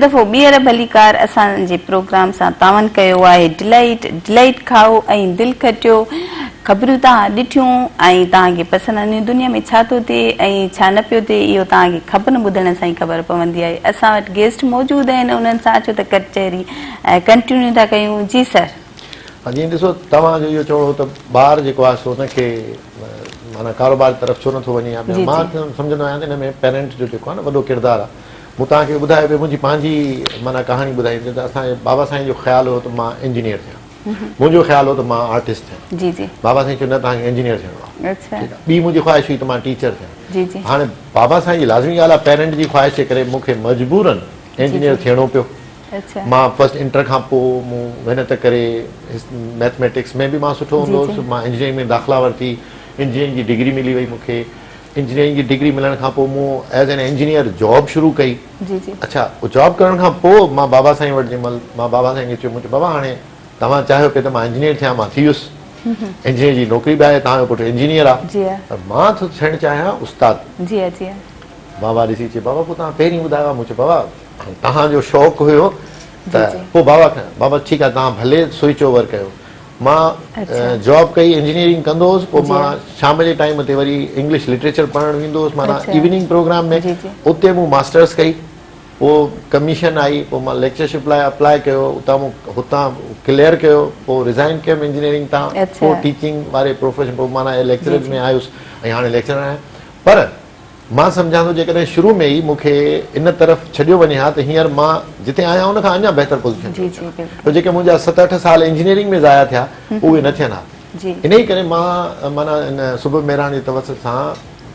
दफ़ो ॿीहर भली कार असांजे प्रोग्राम सां तावन कयो आहे डिलाइट खाओ ऐं दिलि खटियो ख़बरूं तव्हां ॾिठियूं ऐं तव्हांखे पसंदि आहियूं दुनिया में छा थो थिए ऐं छा न पियो थिए इहो तव्हांखे ख़बर ॿुधण सां ई ख़बर पवंदी आहे। असां वटि गेस्ट मौजूदु आहिनि उन्हनि सां अचो त कचहरी कंटिन्यू था कयूं। जी सर। जीअं ॾिसो तव्हांजो इहो चवणो त ॿार जेको आहे सो हुनखे माना कारोबार तरफ़ छो नथो वञे या मां सम्झंदो आहियां त हिन में पेरेंट्स जो जेको आहे न वॾो किरदारु आहे। मूं तव्हांखे ॿुधायो पियो मुंहिंजी पंहिंजी माना कहाणी ॿुधाईंदी त असांजे बाबा साईं जो ख़्यालु हो त मां इंजीनियर थियां, मुंहिंजो ख़्यालु हो त मां आर्टिस्ट थियां। बाबा साईं चयो न तव्हांखे इंजीनियर थियणो आहे। ॿी मुंहिंजी ख़्वाहिश हुई त मां टीचर थियां। हाणे बाबा साईं जी लाज़मी ॻाल्हि आहे पेरेंट जी ख़्वाहिश जे करे मूंखे मजबूरन इंजीनियर थियणो पियो। मां फर्स्ट इंटर खां पोइ मूं महिनत करे मैथमेटिक्स में बि मां सुठो हूंदो हुउसि। मां इंजीनियरिंग में दाख़िला वरिती, इंजीनियरिंग जी डिग्री मिली वई मूंखे। इंजीनियरिंग जी डिग्री मिलण खां पोइ मूं एज़ एन इंजीनियर जॉब शुरू कई। अच्छा जॉब करण खां पोइ मां बाबा साईं वटि जंहिं महिल मां बाबा साईं खे चयो मुंहिंजो बाबा हाणे तव्हां चाहियो पियो त मां इंजीनियर थियां, मां थी वियुसि। इंजीनियर जी नौकिरी बि आहे, तव्हांजो पुटु इंजीनियर आहे, पर मां थो थियणु चाहियां उस्ताद। बाबा ॾिसी चए बाबा पोइ तव्हां पहिरीं ॿुधायो। मूं चयो बाबा तव्हांजो शौक़ु हुयो त पोइ बाबा ठीकु आहे तव्हां भले स्विच ओवर कयो। मां जॉब कई, इंजीनियरिंग कंदो हुउसि। पोइ मां शाम जे टाइम ते वरी इंग्लिश लिटरेचर पढ़णु वेंदो हुउसि माना इवनिंग प्रोग्राम में। उते मूं मास्टर्स कई, पोइ कमीशन आई, पोइ मां लेक्चरशिप लाइ अप्लाई कयो, हुतां क्लियर कयो, पोइ रिज़ाइन कयुमि इंजीनियरिंग तां, पोइ टीचिंग वारे प्रोफेशन पोइ माना लेक्चरर में आयुसि ऐं हाणे लेक्चरर आहियां। पर मां सम्झां थो जेकॾहिं शुरू में ई मूंखे इन तरफ़ छॾियो वञे हा त हींअर मां जिते आहियां उन खां अञा बहितर पोज़ीशन त जेके मुंहिंजा 7-8 साल इंजीनियरिंग में ज़ाया थिया उहे न थियनि हा। इन ई करे मां माना इन सुबुह मेहरान जी तवसत सां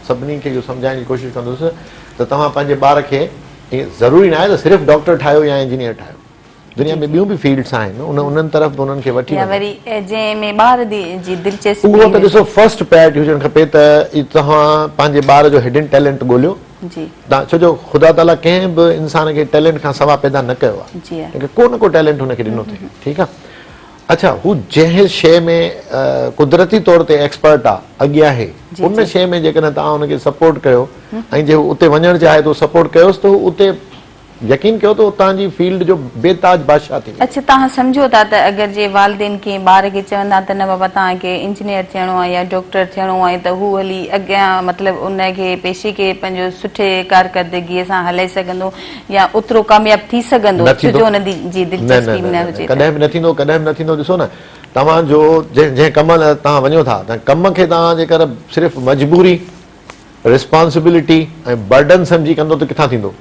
सभिनी खे इहो सम्झाइण जी कोशिशि कंदुसि त तव्हां पंहिंजे ॿार खे ज़रूरी न आहे त सिर्फ़ु डॉक्टर ठाहियो या इंजीनियर ठाहियो। दुनिया में ॿियूं बि फील्ड्स आहिनि उन्हनि तरफ़ उन्हनि खे वठी उहो त ॾिसो फर्स्ट प्रायोरिटी हुजणु खपे त तव्हां पंहिंजे ॿार जो हिडन टैलेंट ॻोल्हियो। छो जो ख़ुदा ताला कंहिं बि इंसान खे टैलेंट खां सवाइ पैदा न कयो आहे, को न को टैलेंट हुनखे ॾिनो अथई। ठीकु आहे। अच्छा हू जंहिं शइ में कुदरती तौर ते एक्सपर्ट आहे अॻियां आहे उन शइ में जेकॾहिं तव्हां हुनखे सपोर्ट कयो ऐं जे उते वञणु चाहे थो सपोर्ट कयोसि त उते यकीन कयो त उतां जी फील्ड जो बेताज बादशाह थी। अच्छा तव्हां सम्झो था त अगरि जे वालिदेन खे ॿार खे चवंदा त न बाबा तव्हांखे इंजीनियर थियणो आहे या डॉक्टर थियणो आहे त हू हली अॻियां मतिलबु उनखे पेशे खे पंहिंजो सुठे कारकर्दगीअ सां हलाए सघंदो या ओतिरो कामयाबु थी सघंदो छो जो हुन जी दिलचस्पी न हुजे। कॾहिं बि न थींदो, कॾहिं बि न थींदो। ॾिसो न तव्हांजो जंहिं कम लाइ तव्हां वञो था त कम खे तव्हां जेकर सिर्फ़ु मजबूरी रिस्पॉन्सिबिलिटी ऐं बर्डन सम्झी कंदो त किथां थींदो।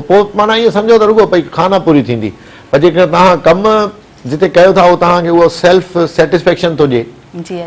पोइ माना इहो सम्झो त रुगो भई खाना पूरी थींदी, पर जेकर तव्हां कमु जिते कयो था उहो तव्हांखे उहो सेल्फ सेटिस्फेक्शन थो ॾिए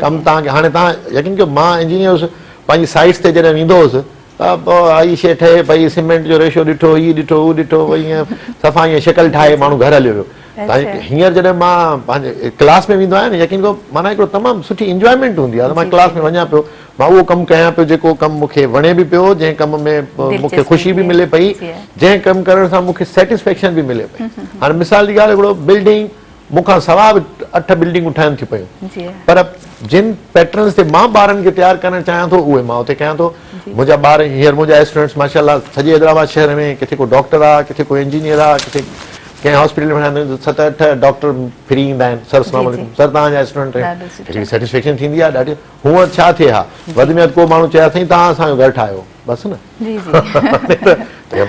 कमु तव्हांखे। हाणे तव्हां यकीन कयो मां इंजीनियर हुउसि, पंहिंजी साइट्स ते जॾहिं वेंदो हुउसि त पोइ हीअ शइ ठहे भई सीमेंट जो रेशो ॾिठो, हीअ ॾिठो, हू ॾिठो, भई ईअं सफ़ा ईअं शिकल ठाहे माण्हू घर हलियो वियो। हींअर जॾहिं मां पंहिंजे क्लास में वेंदो आहियां न यकीन कयो माना हिकिड़ो तमामु सुठी इंजॉयमेंट हूंदी आहे त मां क्लास में वञा पियो, मां उहो कमु कयां पियो जेको कमु मूंखे वणे बि पियो, जंहिं कम में मूंखे ख़ुशी बि मिले पई, जंहिं कमु करण सां मूंखे सेटिस्फेक्शन बि मिले पई। हाणे मिसाल जी ॻाल्हि हिकिड़ो बिल्डिंग मूंखां सवाइ बि 8 बिल्डिंगूं ठहनि थियूं पियूं, पर जिन पैटर्न्स ते मां ॿारनि खे तयारु करणु चाहियां थो उहे मां उते कयां थो। मुंहिंजा ॿार हींअर मुंहिंजा स्टूडेंट्स माशाल्लाह सॼे हैदराबाद शहर में किथे को डॉक्टर आहे, किथे को इंजीनियर आहे, किथे कंहिं हॉस्पिटल में 7-8 डॉक्टर फ्री ईंदा आहिनि। सर अस्सलाम वालेकुम, सर तव्हांजा स्टूडेंट आहिनि, सेटिस्फेक्शन थींदी आहे ॾाढी। हूअं छा थिए हा वधि में वधि को माण्हू चए साईं तव्हां असांजो घरु ठाहियो बसि न,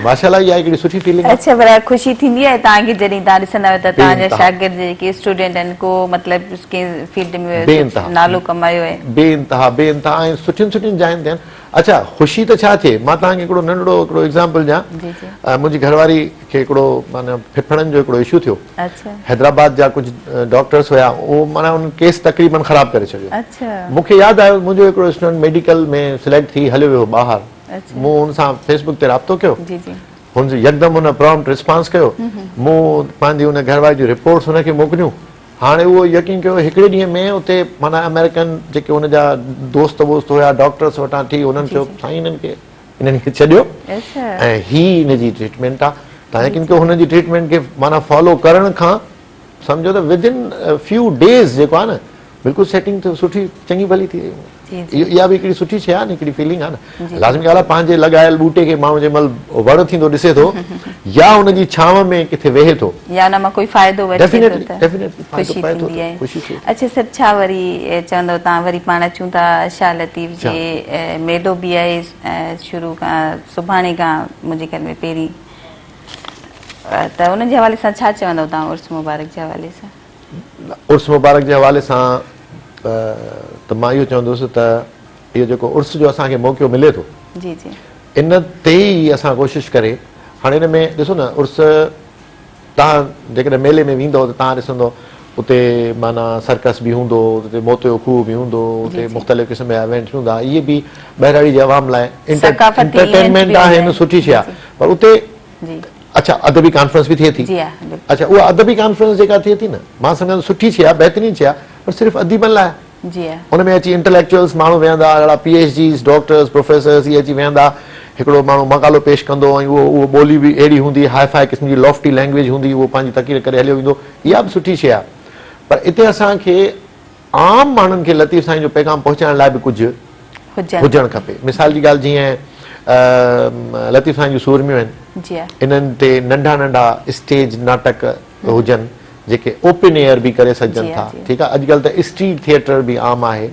माशाल्लाह इहा हिकिड़ी सुठी फीलिंग आहे। अच्छा पर ख़ुशी थींदी आहे तव्हांखे जॾहिं तव्हां ॾिसंदा आहियो त तव्हांजा शागिर्द जेके स्टूडेंट आहिनि को मतिलबु कंहिं फील्ड में नालो कमायो आहे? बेइंतहा ऐं सुठियुनि सुठियुनि जायुनि ते आहिनि। अच्छा ख़ुशी त छा थिए, मां तव्हांखे हिकिड़ो नंढड़ो हिकिड़ो एग्ज़ाम्पल ॾियां। मुंहिंजी घरवारी खे हिकिड़ो माना फिफड़नि जो हिकिड़ो इशू थियो। हैदराबाद जा कुझु डॉक्टर्स हुया, उहो माना उन केस तक़रीबन ख़राबु करे छॾियो। मूंखे यादि आयो मुंहिंजो हिकिड़ो स्टूडेंट मेडिकल में सिलेक्ट थी हलियो वियो ॿाहिरि, मूं हुन सां फेसबुक ते राब्तो कयो, हुन यकदमि हुन प्रॉम्प्ट रिस्पॉन्स कयो, मूं पंहिंजी हुन घरवारी जूं रिपोर्ट्स हुनखे मोकिलियूं। हाणे उहो यकीन कयो हिकिड़े ॾींहं में उते माना अमेरिकन जेके हुनजा दोस्त वोस्त हुया डॉक्टर्स वटां थी उन्हनि चयो साईं इन्हनि खे छॾियो ऐं हीअ हिनजी ट्रीटमेंट आहे। तव्हां यकीन कयो हुनजी ट्रीटमेंट खे माना फॉलो करण खां सम्झो त विदिन फ्यू डेज़ जेको आहे न बिल्कुलु सेटिंग त सुठी चङी भली थी जी, वई। इहा बि हिकिड़ी सुठी शइ आहे न, हिकिड़ी फीलिंग आहे न। लाज़मी ॻाल्हि आहे पंहिंजे लॻायल ॿूटे खे माण्हू जंहिं महिल वण थींदो ॾिसे थो या हुनजी छांव में किथे वेहे थो, या उन मां कोई फ़ाइदो वठे थो डेफिनेटली त डेफिनेटली ख़ुशी थींदी आहे। ख़ुशी थी। अच्छा सर, छा वरी चवंदव तव्हां, वरी पाण अचूं था शाह लतीफ़ जे मेलो बि आहे शुरू खां, सुभाणे खां मुंहिंजे ख़्याल में पहिरीं, त उन जे हवाले सां छा चवंदव तव्हां उर्स मुबारक जे हवाले सां? उर्स मुबारक जे हवाले सां त मां इहो चवंदुसि त इहो जेको उर्स जो असांखे मौक़ो मिले थो, जी जी, इन ते ई असां कोशिशि करे, हाणे हिन में ॾिसो न, उर्स तव्हां जेकॾहिं मेले में वेंदव त तव्हां ॾिसंदव उते माना सर्कस बि हूंदो, उते मोतियो खूह बि हूंदो, उते मुख़्तलिफ़ क़िस्म जा इवेंट्स हूंदा। इहे बि बहिराड़ी जे अवाम लाइ एंटरटेनमेंट आहे, हिन सुठी शइ आहे। पर उते अच्छा अदबी कॉन्फ्रेंस बि थिए थी। अच्छा उहा अदबी कॉन्फ्रेंस जेका थिए थी न, मां सम्झां सुठी शइ आहे, बहितरीन शइ आहे, पर सिर्फ़ु अदीबनि लाइ। उनमें अची इंटेलेक्चुअल्स माण्हू वेहंदा, अहिड़ा PhDs डॉक्टर्स प्रोफेसर्स इहे अची वेहंदा, हिकिड़ो माण्हू मक़ालो पेश कंदो, ऐं उहो ॿोली बि अहिड़ी हूंदी, हाई फाई क़िस्म जी लॉफ्टी लैंग्वेज हूंदी, उहो पंहिंजी तक़रीर करे हलियो वेंदो। इहा बि सुठी शइ आहे, पर इते असांखे आम माण्हुनि खे लतीफ़ साईं जो पैगाम पहुचाइण लाइ बि कुझु हुजणु खपे। मिसाल जी ॻाल्हि, जीअं लतीफ़ साईं जूं सूरमियूं आहिनि, इन्हनि ते नंढा नंढा स्टेज नाटक हुजनि जेके ओपन एयर बि करे सघजनि था। ठीकु आहे, अॼुकल्ह त स्ट्रीट थिएटर बि आम आहे,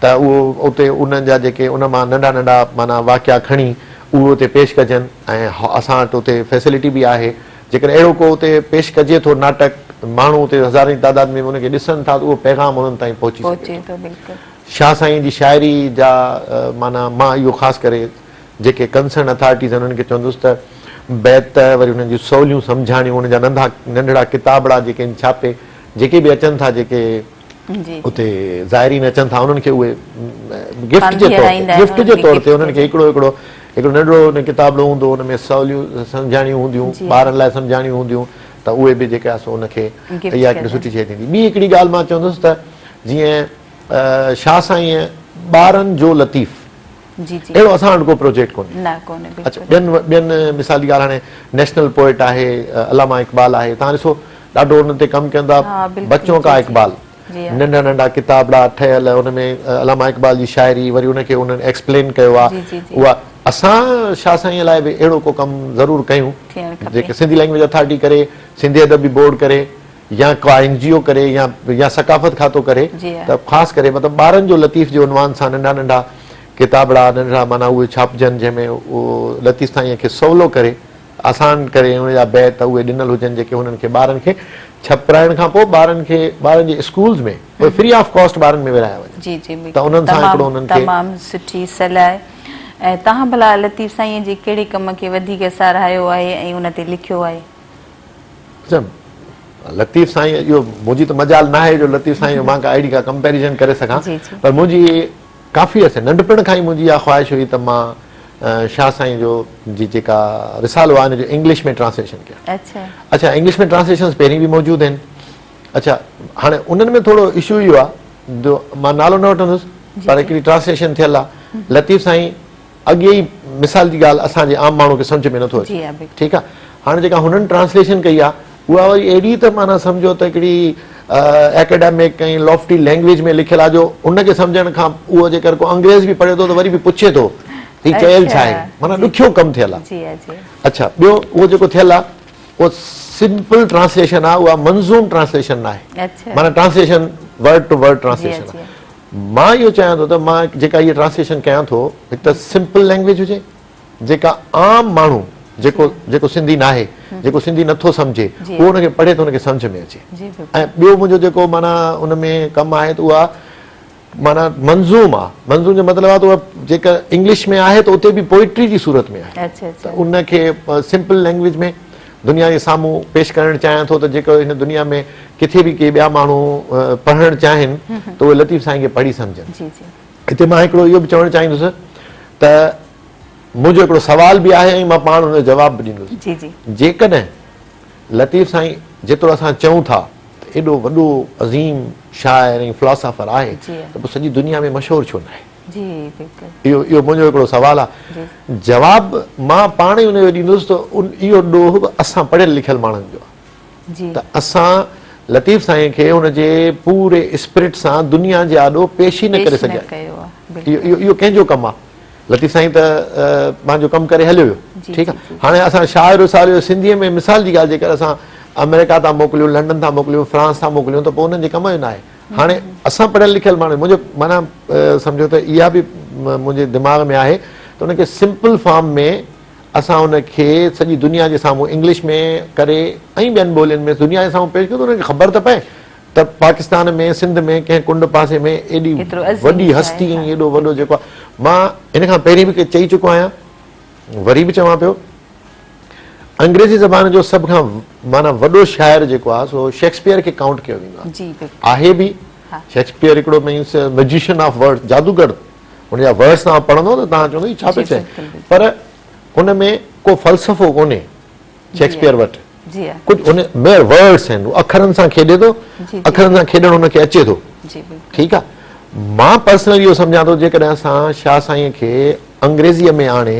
त उहो उते उन्हनि जा जेके उन मां नंढा नंढा माना वाक़िया खणी उहो उते पेश कजनि, ऐं असां वटि उते फैसिलिटी बि आहे। जेकॾहिं अहिड़ो को उते पेश कजे थो नाटक, माण्हू उते हज़ारनि जी तादाद में उनखे ॾिसनि था, त उहो पैगाम उन्हनि ताईं पहुची सघे थो। शाह साईं जी शाइरी जा माना मां इहो ख़ासि करे जेके कंसर्न अथॉरिटीज़ आहिनि उन्हनि खे चवंदुसि त बैत, वरी उन्हनि जूं सवलियूं सम्झाणियूं, उन जा नंढड़ा किताबड़ा जेके आहिनि छापे, जेके बि अचनि था, जेके उते ज़ाइरीन अचनि था, उन्हनि खे उहे गिफ्ट जे तौर ते उन्हनि खे हिकिड़ो नंढड़ो किताबड़ो हूंदो, हुन में सवलियूं सम्झाणियूं हूंदियूं, ॿारनि लाइ सम्झाणियूं हूंदियूं, त उहे बि जेके आहे सो उनखे इहा हिकिड़ी सुठी शइ थींदी। ॿी हिकिड़ी ॻाल्हि मां चवंदुसि त जीअं शाह साईं ॿारनि जो लतीफ़, अहिड़ो असां वटि को प्रोजेक्ट कोन्हे। अच्छा, ॿियनि मिसाल जी ॻाल्हि, हाणे नेशनल पोइट आहे अलामा इक़बाल आहे, तव्हां ॾिसो ॾाढो हुन ते कमु कंदा, बच्चों का इक़बाल, नंढा नंढा किताबड़ा ठहियल, हुनमें अलामा इक़बाल जी शाइरी, वरी उनखे उन्हनि एक्सप्लेन कयो आहे। उहा असां शाह साईं लाइ बि अहिड़ो को कमु ज़रूरु कयूं, जेके सिंधी लैंग्वेज अथॉरिटी करे, सिंधी अदबी बोर्ड करे, या का NGO करे, या सकाफ़त खातो करे, त ख़ासि करे मतिलबु ॿारनि जो लतीफ़ जे उनवान सां नंढा नंढा किताबड़ा नंढड़ा माना उहे छापजनि, जंहिंमें उहो लतीफ़ साईं खे सवलो करे, आसान करे, उनजा बैत उहे ॾिनल हुजनि, जेके हुननि खे ॿारनि खे छपाइण खां पोइ ॿारनि जे स्कूल्स में फ्री ऑफ कॉस्ट ॿारनि में विराया वञनि, त उन्हनि सां हिकिड़ो उन्हनि खे तमामु सुठी सलाह आहे। ऐं तव्हां भला लतीफ़ साईं जे कहिड़े कम खे वधीक साराहियो आहे ऐं उन ते लिखियो आहे? लतीफ़ साईं, इहो मुंहिंजी त मजाल न आहे जो लतीफ़ साईं जो मां का अहिड़ी का कंपेरिज़न करे सघां, पर मुंहिंजी काफ़ी अर्से नंढपण खां ई मुंहिंजी इहा ख़्वाहिश हुई त मां शाह साईं जो जी जेका रिसालो आहे हिन जो इंग्लिश में ट्रांसलेशन कयां। अच्छा, इंग्लिश में ट्रांसलेशन पहिरीं बि मौजूदु आहिनि। अच्छा, हाणे उन्हनि में थोरो इशू इहो आहे जो मां नालो न वठंदुसि, पर हिकिड़ी ट्रांसलेशन थियल आहे, लतीफ़ साईं अॻे ई मिसाल जी ॻाल्हि असांजे आम माण्हू खे सम्झ में नथो अचे। ठीकु आहे, हाणे जेका हुननि ट्रांसलेशन कई आहे उहा वरी अहिड़ी त माना सम्झो त हिकिड़ी एकेडमिक ऐं लॉफ्टी लैंग्वेज में लिखियलु आहे जो उनखे सम्झण खां उहो जेकर को अंग्रेज़ बि पढ़े थो त वरी बि पुछे थो ही चयल छा आहे, माना ॾुखियो कमु थियल आहे। अच्छा, ॿियो उहो जेको थियल आहे उहो सिंपल ट्रांसलेशन आहे, उहा मंज़ूम ट्रांसलेशन न आहे, माना translation word to word translation आहे। मां इहो चाहियां थो त मां जेका इहा ट्रांसलेशन कयां थो, हिकु त सिंपल लैंग्वेज हुजे, जेका आम माण्हू जेको सिंधी न आहे, जेको सिंधी नथो सम्झे, उहो हुनखे पढ़े त हुनखे सम्झ में अचे। ऐं ॿियो मुंहिंजो जेको माना उन में कमु आहे त उहा माना मंज़ूम आहे। मंज़ूम जो मतिलबु आहे त उहा जेका इंग्लिश में आहे त उते बि पोइट्री जी सूरत में आहे, त उनखे सिंपल लैंग्वेज में दुनिया जे साम्हूं पेश करणु चाहियां थो, त जेको हिन दुनिया में किथे बि के ॿिया माण्हू पढ़णु चाहिनि त उहे लतीफ़ साईं खे पढ़ी सम्झनि। हिते मां हिकिड़ो इहो बि चवणु चाहींदुसि त मुंहिंजो हिकिड़ो सुवाल बि आहे ऐं मां पाण हुनजो जवाब बि ॾींदुसि। जेकॾहिं लतीफ़ साईं जेतिरो असां चऊं था त एॾो वॾो अज़ीम शाइर ऐं फिलोसोफर आहे, त पोइ सॼी दुनिया में मशहूरु छो न आहे? इहो मुंहिंजो हिकिड़ो सुवालु आहे। जवाबु मां पाण ई हुनजो ॾींदुसि त इहो ॾोह असां पढ़ियल लिखियल माण्हुनि जो आहे, त असां लतीफ़ साईं खे हुनजे पूरे स्पिरिट सां दुनिया जे आॾो पेश ई न करे सघिया इहो कंहिंजो कमु आहे लतीफ़ साईं त पंहिंजो कमु करे हलियो हुयो ठीकु आहे हाणे असां शाइरो साहिरो सिंधीअ में मिसाल जी ॻाल्हि जेकर असां अमेरिका था मोकिलियूं लंडन था मोकिलियूं फ्रांस था मोकिलियूं त पोइ उन्हनि जे कम जो न आहे हाणे असां पढ़ियल लिखियल माण्हू मुंहिंजो माना सम्झो त इहा बि मुंहिंजे दिमाग़ में आहे त उनखे सिंपल फॉर्म में असां उनखे सॼी दुनिया जे साम्हूं इंग्लिश में करे ऐं ॿियनि ॿोलियुनि में दुनिया जे साम्हूं पेश कयो त उनखे ख़बर त पए त पाकिस्तान में सिंध में कंहिं कुंड पासे में एॾी वॾी हस्ती एॾो वॾो जेको आहे मां इन खां पहिरीं बि चई चुको आहियां वरी बि चवां पियो अंग्रेज़ी ज़बान जो सभ खां माना वॾो शाइर जेको आहे सो शेक्सपियर खे काउंट कयो वेंदो आहे बि शेक्सपियर हिकिड़ो मीन्स मैजिशियन ऑफ वर्ड्स जादूगर हुनजा वर्ड्स तव्हां पढ़ंदो त तव्हां चवंदो छा पियो चए पर हुन में को फ़लसफ़ो कोन्हे शेक्सपियर वटि कुझु हुन में वर्ड्स आहिनि अखरनि सां खेॾे थो अखरनि सां खेॾणु हुनखे अचे थो ठीकु आहे मां पर्सनली इहो सम्झां थो जेकॾहिं असां शाह साईं खे अंग्रेज़ीअ में आणे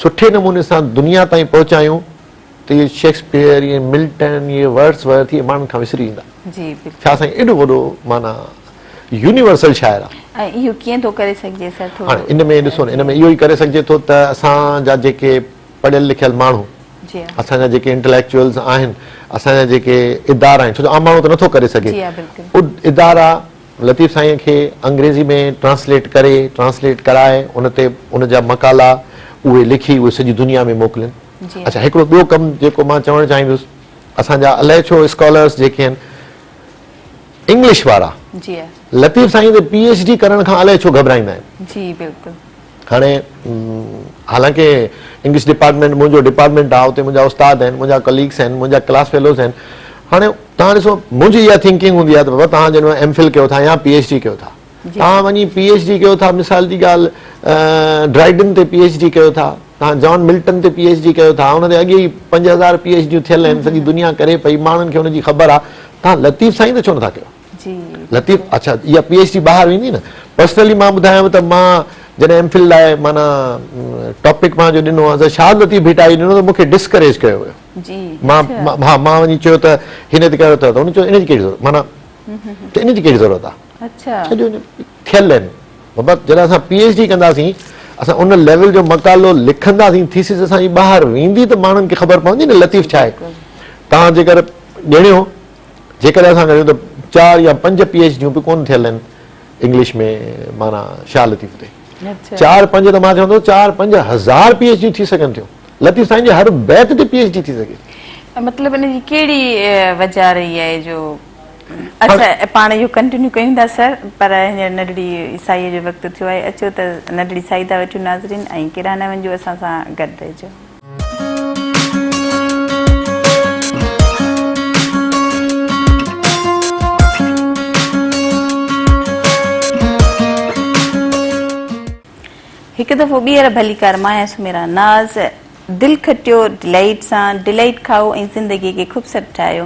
सुठे नमूने सां दुनिया ताईं पहुचायूं त इहे शेक्सपियर इहे मिल्टन इहे वर्ड्सवर्थ इहे माण्हुनि खां विसरी ईंदा शाह साईं एॾो वॾो माना यूनिवर्सल शाइर आहे इहो कीअं थो करे सघिजे सर हाणे इन में ॾिसो न इन में इहो ई करे सघिजे थो त असांजा जेके पढ़ियल लिखियल माण्हू असांजा जेके इंटेलेक्चुअल्स आहिनि असांजा जेके इदारा आहिनि छो जो आम माण्हू त नथो करे सघे इदारा लतीफ़ साईं खे अंग्रेज़ी में ट्रांसलेट कराए उन ते उनजा मकाला उहे लिखी उहे सॼी दुनिया में मोकिलिनि अच्छा हिकिड़ो ॿियो कमु जेको मां चवणु चाहींदुसि असांजा अलाए छो स्कॉलर्स जेके आहिनि इंग्लिश वारा लतीफ़ साईं ते PhD करण खां अलाए छो घबराईंदा आहिनि हाणे हालांकि इंग्लिश डिपार्टमेंट मुंहिंजो डिपार्टमेंट आहे उते मुंहिंजा उस्ताद आहिनि मुंहिंजा कलीग्स आहिनि मुंहिंजा क्लास फेलोज़ आहिनि हाणे तव्हां ॾिसो मुंहिंजी इहा थिंकिंग हूंदी आहे त बाबा तव्हां जॾहिं MPhil कयो था या PhD कयो था तव्हां वञी PhD कयो था मिसाल जी ॻाल्हि ड्राइडन ते PhD कयो था तव्हां जॉन मिल्टन ते PhD कयो था हुन ते अॻे ई 5000 PhD थियल आहिनि सॼी दुनिया करे पई माण्हुनि खे हुनजी ख़बर आहे तव्हां लतीफ़ साईं त छो नथा कयो लतीफ़ अच्छा इहा PhD ॿाहिरि वेंदी न पर्सनली मां ॿुधायांव त मां जॾहिं MPhil लाइ माना टॉपिक मां जो ॾिनो आहे त शाह लतीफ़ भिटाई ॾिनो त मूंखे डिस्करेज कयो हुयो मां वञी चयो त हिन ते कयो अथव त हुन चयो इनजी कहिड़ी ज़रूरत माना त इनजी कहिड़ी ज़रूरत आहे थियल आहिनि बाबा जॾहिं असां PhD कंदासीं असां उन लेवल जो मकालो लिखंदासीं थीसिस असांजी ॿाहिरि वेंदी त माण्हुनि खे ख़बर पवंदी न लतीफ़ छा आहे तव्हां जेकर ॼणियो जेकॾहिं असां कयूं त 4 या 5 PhDयूं बि कोन थियल आहिनि इंग्लिश में माना शाह लतीफ़ ते 4-5 त मां चवंदो 4-5 हज़ार PhD थी सघनि थियूं लतीफ़ साईं जे हर बैत ते PhD थी सघे मतिलबु इनजी कहिड़ी वजह रही आहे जो अच्छा पाण इहो कंटिन्यू कयूं था सर पर हींअर नंढड़ी ईसाईअ जो वक़्तु थियो आहे अचो त नंढड़ी साई था वठूं नाज़रीन ऐं केॾा न वञो असां सां गॾु रहिजो हिकु दफ़ो ॿीहर भलीकार माया सुमेरा नाज़ दिलि खटियो डिलाइट सां डिलाइट खाओ ऐं ज़िंदगीअ खे ख़ूबसूरत ठाहियो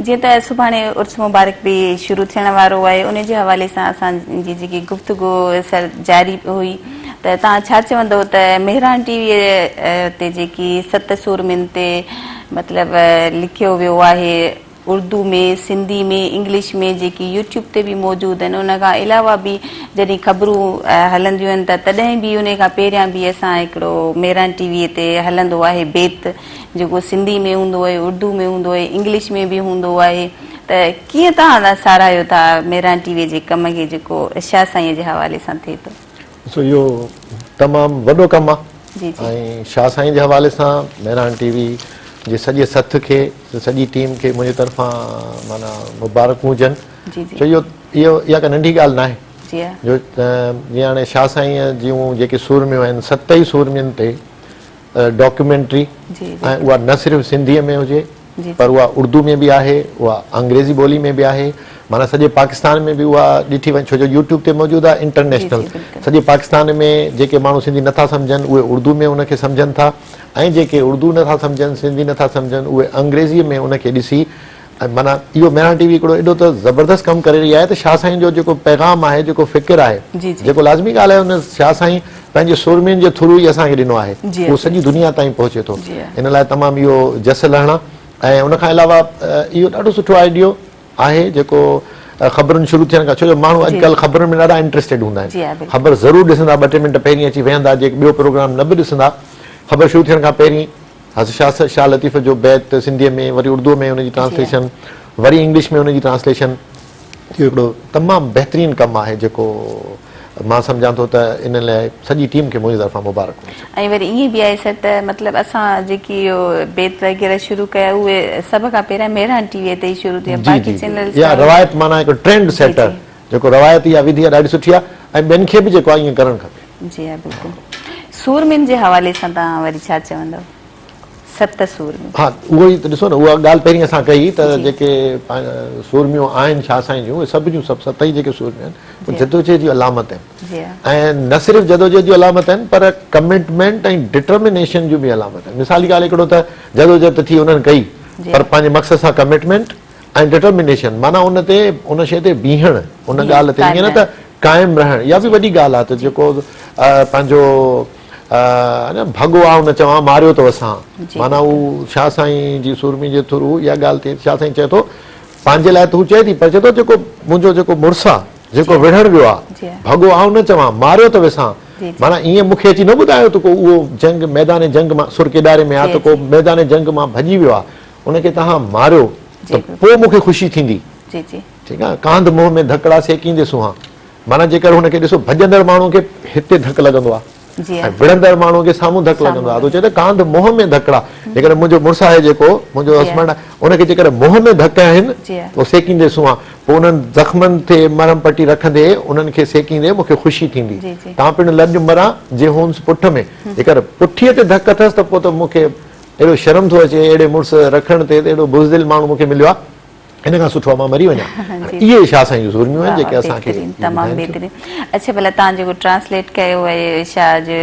जीअं त सुभाणे उर्स मुबारक बि शुरू थियण वारो आहे उन जे हवाले सां असांजी जेकी गुफ़्तगू सर जारी हुई त तव्हां छा चवंदव त मेहरान टीवीअ ते जेकी 7 सूरमिन ते मतिलबु लिखियो वियो आहे उर्दू में सिंधी में इंग्लिश में जेकी यूट्यूब ते बि मौजूदु आहिनि उन खां अलावा बि जॾहिं ख़बरूं हलंदियूं आहिनि त तॾहिं बि उन खां पहिरियां बि असां हिकिड़ो मेहरान टीवीअ ते हलंदो आहे बेत जेको सिंधी में हूंदो आहे उर्दू में हूंदो आहे इंग्लिश में बि हूंदो आहे त कीअं तव्हां साराहियो था मेहरान टीवीअ जे कम खे जेको शाह साईं जे हवाले सां थिए थो ॾिसो इहो तमामु वॾो कमु आहे ऐं शाह साईं जे हवाले सां मेहरान टीवी जे सॼे सथ खे सॼी टीम खे मुंहिंजे तरफ़ां माना मुबारक हुजनि छो इहा का नंढी ॻाल्हि न आहे जो जीअं हाणे शाह साईं जूं जेके सूरमियूं आहिनि 7 ई सूरमियुनि ते डॉक्यूमेंट्री ऐं उहा न सिर्फ़ु सिंधीअ में हुजे पर उहा उर्दू में बि आहे उहा अंग्रेज़ी ॿोली में बि आहे माना सॼे पाकिस्तान में बि उहा ॾिठी वञे छो जो यूट्यूब ते मौजूदु आहे इंटरनेशनल सॼे पाकिस्तान में जेके माण्हू सिंधी नथा सम्झनि उहे उर्दू में उनखे सम्झनि था ऐं जेके उर्दू नथा सम्झनि सिंधी नथा सम्झनि उहे अंग्रेज़ीअ में उनखे ॾिसी माना इहो मेहरान टीवी हिकिड़ो एॾो त ज़बरदस्त कमु करे रही आहे त शाह साईं जो जेको पैगाम आहे जेको फ़िक्र आहे जेको लाज़मी ॻाल्हि आहे हुन शाह साईं पंहिंजे सुरमियुनि जे थ्रू ई असांखे ॾिनो आहे उहो सॼी दुनिया ताईं पहुचे थो इन लाइ तमामु इहो जस लहणा ऐं उनखां अलावा इहो ॾाढो सुठो आइडियो आहे जेको ख़बरुनि शुरू थियण खां, छो जो माण्हू अॼुकल्ह ख़बरुनि में ॾाढा इंट्रस्टेड हूंदा जी हा, आहिनि, बिल्कुलु। ख़बर ज़रूरु ॾिसंदा, 2-3 मिंट पहिरीं अची वेहंदा, जेके ॿियो प्रोग्राम न बि ॾिसंदा, ख़बर शुरू थियण खां पहिरीं शाह लतीफ़ जो बैत सिंधीअ में, वरी उर्दू में हुनजी ट्रांसलेशन, वरी इंग्लिश में हुनजी ट्रांसलेशन, इहो हिकिड़ो तमामु बहितरीनु कमु आहे जेको मां सम्झां थो त इन लाइ सॼी टीम खे मुंहिंजी तरफ़ां मुबारक हुजे। ऐं वरी ईअं बि आहे सर त मतिलबु असां जेकी इहो बेत वग़ैरह शुरू कया उहे सभ खां पहिरियां मेहरान टीवीअ ते ई शुरू थिया, बाक़ी चैनल्स या रवायत माना हिकु ट्रेंड सेटर, जेको रवायत इहा विधि आहे ॾाढी सुठी आहे ऐं ॿियनि खे बि जेको आहे ईअं करणु खपे। जी हा, बिल्कुलु। सूरमिन जे हवाले सां तव्हां वरी छा चवंदव? 7 सूरमियूं। हा, उहो ई त ॾिसो न, उहा ॻाल्हि पहिरीं असां कई त जेके सूरमियूं आहिनि शाह साईं जूं, उहे सभ जूं सभु 7 ई जेके सूरमियूं आहिनि उहे जदोजहद जी अलामत आहिनि, ऐं न सिर्फ़ु जदोजहद जी अलामत आहिनि पर कमिटमेंट ऐं डिटर्मिनेशन जूं बि अलामत आहिनि। मिसाल जी ॻाल्हि हिकिड़ो त जदोजहद थी उन्हनि कई, पर पंहिंजे मक़सद सां कमिटमेंट ऐं डिटर्मिनेशन, माना उन ते उन शइ ते बीहण, उन ॻाल्हि ते ईअं न त क़ाइमु रहण, इहा बि वॾी ॻाल्हि आहे। त जेको पंहिंजो भॻो आहे उन चवां मारियो अथव असां, माना हू शाह साईं जी सूरमी जे थ्रू इहा ॻाल्हि थिए। शाह साईं चए थो पंहिंजे लाइ त हू चए थी, पर चए थो जेको मुंहिंजो जेको मुड़ुसु आहे, जेको विढ़ण वियो आहे, भॻो आहे उन चवां मारियो अथव असां, माना ईअं मूंखे अची न ॿुधायो त को उहो जंग मैदान जंग मां सुर केॾारे में आहे त को मैदान जंग मां भॼी वियो आहे, उनखे तव्हां मारियो त पोइ मूंखे ख़ुशी थींदी। ठीकु आहे, कांध मुंहं में धकड़ा सेकींदे सुहां, माना जेकर हुनखे ॾिसो भॼंदड़ माण्हू खे हिते धक लॻंदो आहे ऐं विढ़ंदड़ माण्हू खे साम्हूं धक लॻंदो आहे, त चए त कांध मुंहं में धकड़ा, जेकर मुंहिंजो मुड़ुसु आहे जेको मुंहिंजो हस्बैंड आहे, उनखे जेकर मुंहं में धक आहिनि पोइ सेकींदे सुहां, पोइ उन्हनि ज़ख़्मनि ते मरम पटी रखंदे उन्हनि खे सेकींदे मूंखे ख़ुशी थींदी। तव्हां पिणु लॼ मरां जे हुंस पुठ में, जेकर पुठीअ ते धक अथसि त पोइ त मूंखे एॾो शर्म थो अचे, अहिड़े मुड़ुसु रखण ते एॾो बुज़दिल माण्हू मूंखे मिलियो आहे, हिन खां सुठो आहे मां मरी वञा। इहे शाह साईं जूं सूरमियूं आहिनि जेके असांखे तमामु बहितरीनु। अच्छा, भला तव्हां जेको ट्रांसलेट कयो आहे शाह जे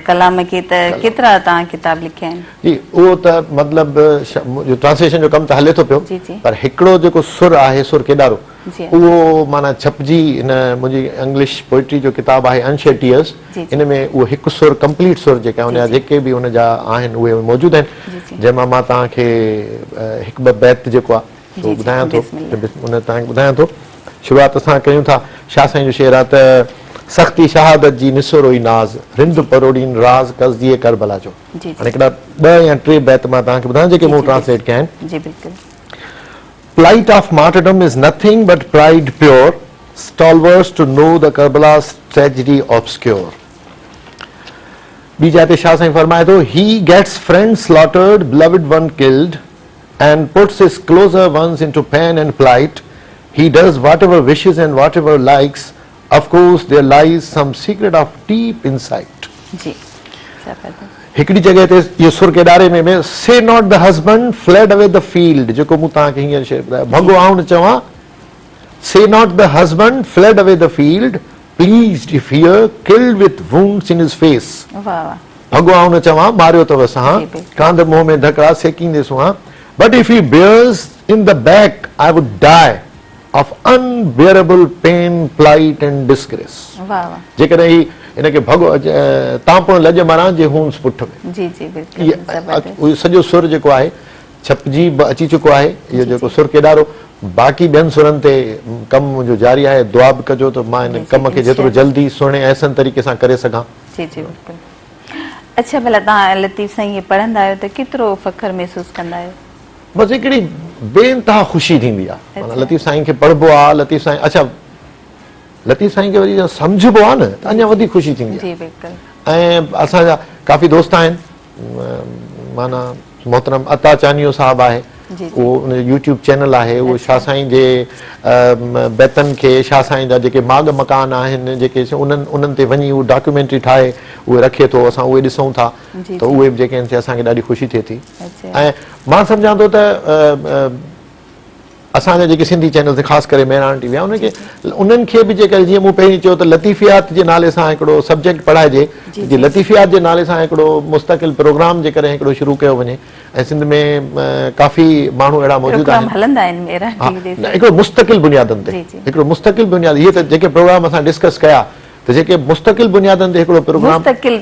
कलाम खे, त केतिरा तव्हां किताब लिखिया आहिनि? जी, उहो त मतिलबु ट्रांसलेशन जो कमु त हले थो पियो, पर हिकिड़ो जेको सुर आहे, सुर केॾारो, उहो माना छपजी हिन मुंहिंजी इंग्लिश पोइट्री जो किताबु आहे अनशेड टीयर्स, इन में उहो हिकु सुर कंप्लीट सुर जेका हुनजा जेके बि हुनजा आहिनि उहे मौजूदु आहिनि, जंहिंमां मां तव्हांखे हिकु ॿ बैत जेको आहे उहो ॿुधायां थो, उन तव्हांखे ॿुधायां थो। शुरूआत असां कयूं था, शाह साईं जो शेर आहे त सख़्ती शहादत जी निसोरोई नाज़, रिंद परोड़ीन राज़ कज़दिए करबला जो। हाणे हिकिड़ा 2 या 3 बैत मां तव्हांखे ॿुधायां जेके मूं ट्रांसलेट कया आहिनि। जी बिल्कुलु। Plight of martyrdom is nothing but pride pure, stalwarts to know the Karbala's tragedy obscure. बीजाते Shah साईं फरमाए थो, he gets friends slaughtered, beloved one killed, and puts his closer ones into pain and plight. He does whatever wishes and whatever likes. Of course, there lies some secret of deep insight. जी, हिकिड़ी जगह ते इहो सुर केॾारे में से not the husband fled away the field, जेको मूं तव्हांखे हींअर शेर ॿुधायो, भॻो आऊं न चवां, से not the husband fled away the field, pleased if here killed with wounds in his face. भॻो आऊं न चवां मारियो अथव असां, कांध मुंहं में धकड़ा सेकींदे सुहां, but if he bears in the back I would die of unbearable pain, plight and disgrace. जेकॾहिं ही इनखे भॻो तव्हां पिणु लॼ मारां जे हुंस पुठ में। जी जी बिल्कुलु। सॼो सुर जेको आहे छपजी अची चुको आहे, इहो जेको सुर केॾारो, बाक़ी ॿियनि सुरनि ते कमु मुंहिंजो जारी आहे। दुआ बि कजो त मां हिन कम खे जेतिरो जल्दी सुहिणे ऐसन तरीक़े सां करे सघां। जी जी बिल्कुलु। अच्छा, भला तव्हां लतीफ़ साईं खे पढ़ंदा आहियो त केतिरो फ़ख्रु महसूसु कंदा आहियो? बसि हिकिड़ी बेइंतहा ख़ुशी थींदी आहे, माना लतीफ़ साईं खे पढ़बो आहे, लतीफ़ साईं, अच्छा लतीफ़ साईं खे वरी सम्झबो आहे न त अञा वधीक ख़ुशी थींदी आहे। ऐं असांजा काफ़ी दोस्त आहिनि, माना मोहतरम अता चानियो साहब आहे, उहो उन यूट्यूब चैनल आहे, उहो शाह साईं जे बैतनि खे, शाह साईं जा जेके माग मकान आहिनि जेके उन्हनि ते वञी उहो डॉक्यूमेंट्री ठाहे उहे रखे थो, असां उहे ॾिसूं था, त उहे बि जेके आहिनि असांखे ॾाढी ख़ुशी थिए थी। ऐं मां सम्झां थो त असांजा जेके सिंधी चैनल ख़ासि करे मेहरान टीवी आहे, उन्हनि खे बि जेकर जीअं मूं पहिरीं चयो त लतीफ़ियात जे नाले सां हिकिड़ो सब्जेक्ट पढ़ाइजे, जे लतीफ़ियात जे नाले सां हिकिड़ो मुस्तक़िल प्रोग्राम जेकॾहिं हिकिड़ो शुरू कयो वञे, ऐं सिंध में काफ़ी माण्हू अहिड़ा मौजूदु आहिनि हिकिड़ो मुस्तक़िल बुनियादनि ते, हिकिड़ो मुस्तक़िल बुनियाद, इहे त जेके प्रोग्राम असां डिस्कस कया त जेके मुस्तक़िल बुनियादनि ते हिकिड़ो प्रोग्राम मुस्तक़िल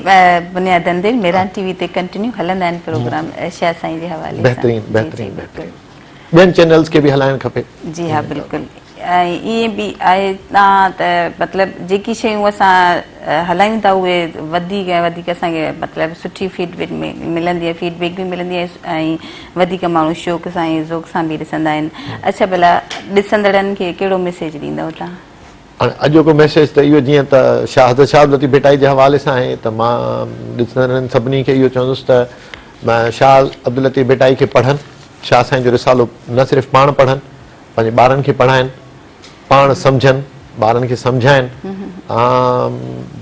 बुनियादनि ते मेहरान टीवी ते कंटिन्यू हलंदा आहिनि प्रोग्राम शाह साईं जे हवाले सां। बहितरीन बहितरीन बहितरीन। ॿियनि चैनल्स खे बि हलाइणु खपे। जी हाँ, बिल्कुलु। ईअं बि आहे तव्हां त मतिलबु जेकी शयूं असां हलायूं था उहे वधीक ऐं वधीक असांखे मतिलबु सुठी फीडबैक मिलंदी आहे, फीडबैक बि मिलंदी आहे ऐं वधीक माण्हू शौक़ सां ऐं ज़ौक़ सां बि ॾिसंदा आहिनि। अच्छा, भला ॾिसंदड़नि खे कहिड़ो मैसेज ॾींदव तव्हां? हाणे अॼोको मैसेज त इहो, जीअं त शाह लतीफ़ भिटाई जे हवाले सां आहे, त मां ॾिसंदड़नि सभिनी खे इहो चवंदुसि त शाह अब्दुल लतीफ़ भिटाई खे पढ़नि, शाह साईं जो रिसालो न सिर्फ़ु पाण पढ़नि, पंहिंजे ॿारनि खे पढ़ाइनि, पाण सम्झनि, ॿारनि खे सम्झाइनि।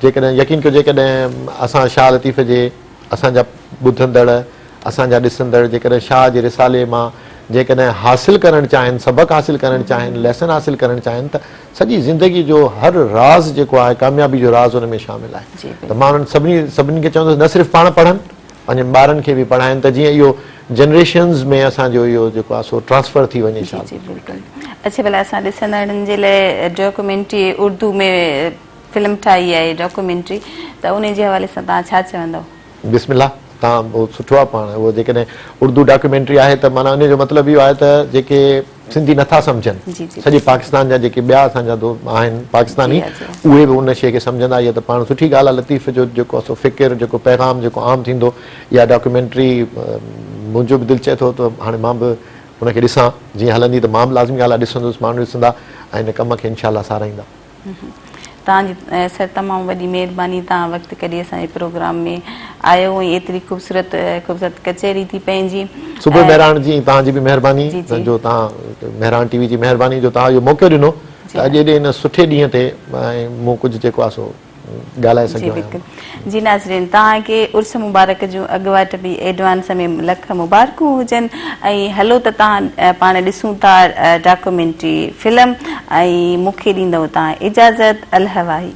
जेकॾहिं यकीन कयो, जेकॾहिं असां शाह लतीफ़ जे असांजा ॿुधंदड़, असांजा ॾिसंदड़ जेकॾहिं शाह जे रिसाले मां जेकॾहिं हासिलु करणु चाहिनि, सबक़ु हासिलु करणु चाहिनि, लेसन हासिलु करणु चाहिनि, त सॼी ज़िंदगी जो हर राज़ जेको आहे, कामयाबी जो राज़ हुन में शामिल आहे। त मां उन्हनि सभिनी खे चवंदुसि न सिर्फ़ु पाण पढ़नि, पंहिंजे ॿारनि खे बि पढ़ाइनि, त जीअं इहो जनरेशन्स में असांजो इहो जेको आहे सो ट्रांसफर थी वञे। अच्छा, भला असां ॾिसंदड़नि जे लाइ डॉक्यूमेंट्री उर्दू में फिल्म ठाही आहे डॉक्यूमेंट्री, त उन जे हवाले सां तव्हां छा चवंदव? बिस्मिल्लाह, तव्हां उहो सुठो आहे। पाण उहो जेकॾहिं उर्दू डॉक्यूमेंट्री आहे त माना उन जो मतिलबु इहो आहे त जेके सिंधी नथा सम्झनि, सॼे पाकिस्तान जा जेके ॿिया असांजा आहिनि पाकिस्तानी, उहे बि उन शइ खे सम्झंदा। इहा त पाण सुठी ॻाल्हि आहे। लतीफ़ जो जेको आहे सो फ़िकिर, जेको पैगाम जेको आम थींदो, इहा डॉक्यूमेंट्री मुंहिंजो बि दिलि चए थो त हाणे मां बि उनखे ॾिसां। जीअं हलंदी त मां बि लाज़मी ॻाल्हि आहे ॾिसंदुसि, माण्हू ॾिसंदा ऐं हिन कम खे इनशा अल्लाह साराईंदा। तव्हांजी सर तमामु वॾी महिरबानी, तव्हां वक़्तु कढी असांजे प्रोग्राम में आयो ऐं एतिरी ख़ूबसूरत कचहरी थी पंहिंजी। सुबुह महिराण जी तव्हांजी बि महिरबानी, जो तव्हां महिराण टीवी जी महिरबानी जो तव्हां इहो मौक़ो ॾिनो त अॼु एॾे हिन सुठे ॾींहं ते मूं कुझु जेको आहे सो ॻाल्हाए सघियो आहियां। जी नाज़रीन, तव्हांखे उर्स मुबारक जूं अॻुवाट बि एडवांस में लख मुबारकूं हुजनि। ऐं हलो त तव्हां पाण ॾिसूं था डॉक्यूमेंट्री फिल्म, ऐं मूंखे ॾींदव तव्हां इजाज़त। अल हवाई।